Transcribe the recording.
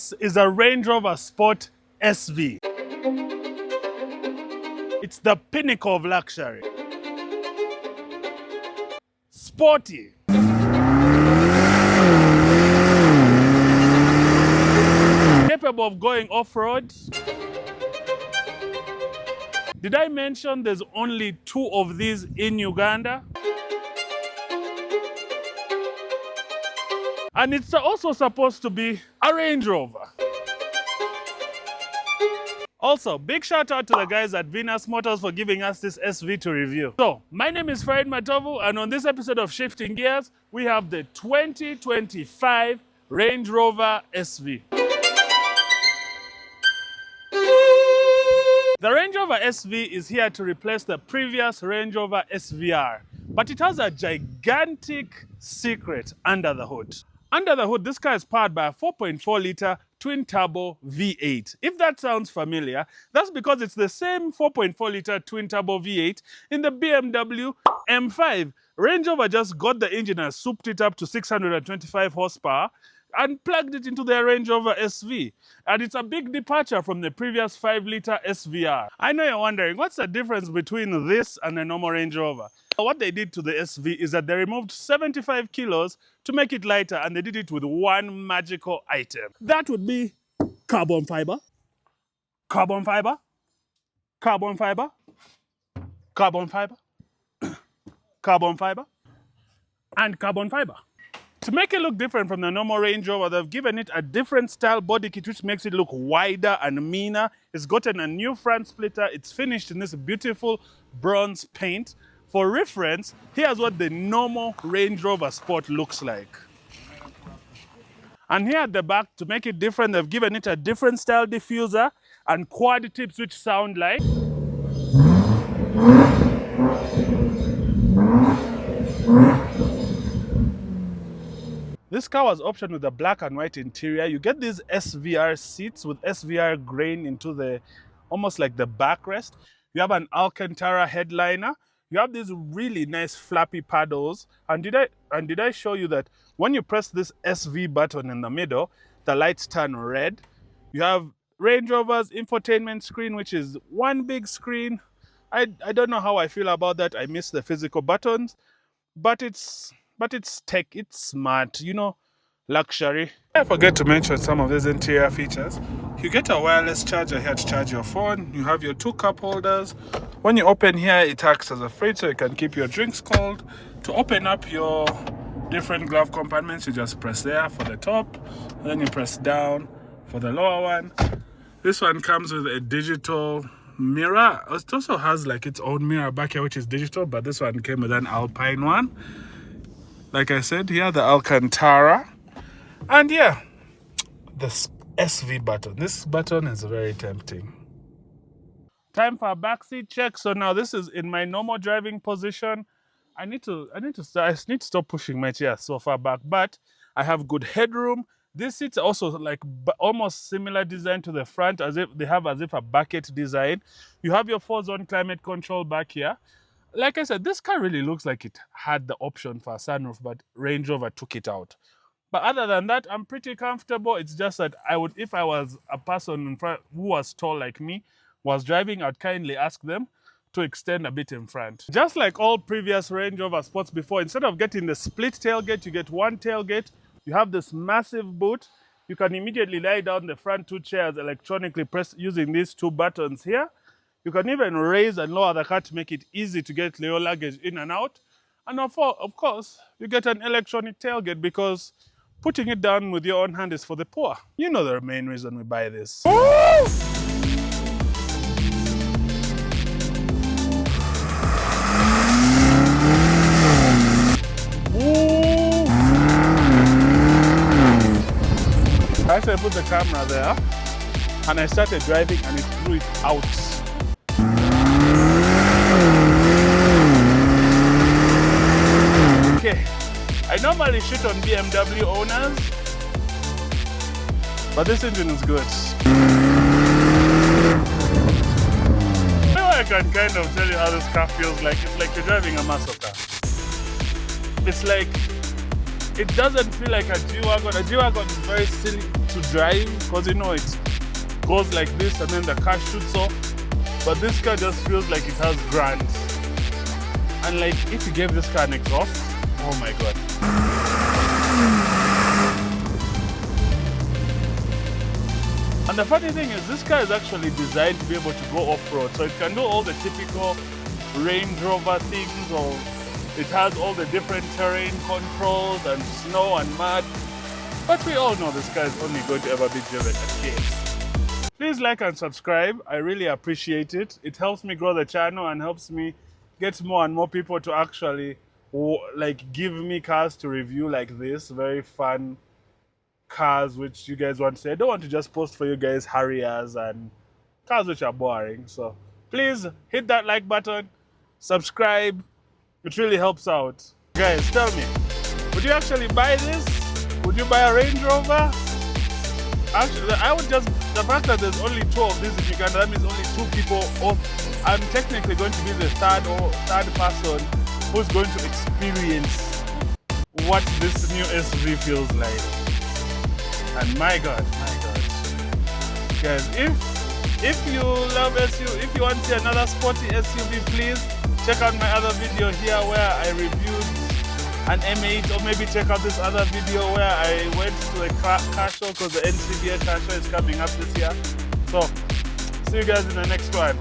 This is a Range Rover Sport SV. It's the pinnacle of luxury. Sporty. Capable of going off-road. Did I mention there's only 2 of these in Uganda? And it's also supposed to be a Range Rover. Also, big shout out to the guys at Venus Motors for giving us this SV to review. So, my name is Farid Matovu, and on this episode of Shifting Gears, we have the 2025 Range Rover SV. The Range Rover SV is here to replace the previous Range Rover SVR, but it has a gigantic secret under the hood. Under the hood, this car is powered by a 4.4-litre twin-turbo V8. If that sounds familiar, that's because it's the same 4.4-litre twin-turbo V8 in the BMW M5. Range Rover just got the engine and souped it up to 625 horsepower and plugged it into their Range Rover SV. And it's a big departure from the previous 5-litre SVR. I know you're wondering, what's the difference between this and a normal Range Rover? What they did to the SV is that they removed 75 kilos to make it lighter, and they did it with one magical item. That would be carbon fiber, carbon fiber, carbon fiber, carbon fiber, carbon fiber, and carbon fiber. To make it look different from the normal Range Rover, they've given it a different style body kit which makes it look wider and meaner. It's gotten a new front splitter. It's finished in this beautiful bronze paint. For reference, here's what the normal Range Rover Sport looks like. And here at the back, to make it different, they've given it a different style diffuser and quad tips which sound like. This car was optioned with a black and white interior. You get these SVR seats with SVR grain into the, almost like the backrest. You have an Alcantara headliner. You have these really nice flappy paddles. And did I show you that when you press this SV button in the middle, the lights turn red? You have Range Rover's infotainment screen, which is one big screen. I don't know how I feel about that. I miss the physical buttons, but it's tech, it's smart, you know, luxury. I forget to mention some of these interior features. You get a wireless charger here to charge your phone. You have your 2 cup holders. When you open here, it acts as a fridge so you can keep your drinks cold. To open up your different glove compartments, you just press there for the top, and then you press down for the lower one. This one comes with a digital mirror. It also has like its own mirror back here, which is digital, but this one came with an Alpine one. Like I said, here the Alcantara. And yeah, the SV button. This button is very tempting. Time for a backseat check. So now this is in my normal driving position. I need to stop pushing my chair so far back, but I have good headroom. These seats are also like almost similar design to the front, as if a bucket design. You have your 4-zone climate control back here. Like I said, this car really looks like it had the option for a sunroof, but Range Rover took it out. But other than that, I'm pretty comfortable. It's just that if I was a person in front who was tall like me, was driving, I'd kindly ask them to extend a bit in front. Just like all previous Range Rover Sports before, instead of getting the split tailgate, you get one tailgate. You have this massive boot. You can immediately lie down the front 2 chairs electronically using these 2 buttons here. You can even raise and lower the car to make it easy to get your luggage in and out. And of course, you get an electronic tailgate because putting it down with your own hand is for the poor. You know the main reason we buy this. I put the camera there and I started driving and it threw it out. Okay, I normally shoot on BMW owners, but this engine is good. Now I can kind of tell you how this car feels like. It's like you're driving a muscle car. It's like it doesn't feel like a G-Wagon. A G-Wagon is very silly to drive because you know it goes like this and then the car shoots off. But this car just feels like it has grants. And like if you gave this car an exhaust, oh my god. And the funny thing is this car is actually designed to be able to go off-road. So it can do all the typical Range Rover things, or it has all the different terrain controls and snow and mud. But we all know this car is only going to ever be driven at case. Please like and subscribe. I really appreciate it. It helps me grow the channel and helps me get more and more people to actually like give me cars to review like this. Very fun cars which you guys want to see. I don't want to just post for you guys Harriers and cars which are boring. So please hit that like button, subscribe. It really helps out. Guys, tell me, would you actually buy this? Would you buy a Range Rover? Actually, I would just, the fact that there's only 2 of these in Uganda, that means only 2 people, or I'm technically going to be the third person who's going to experience what this new SV feels like. And my god, guys, if you love SUV, if you want to see another sporty SUV, please check out my other video here where I reviewed an M8, or maybe check out this other video where I went to the car show because the NCBA car show is coming up this year. So see you guys in the next one.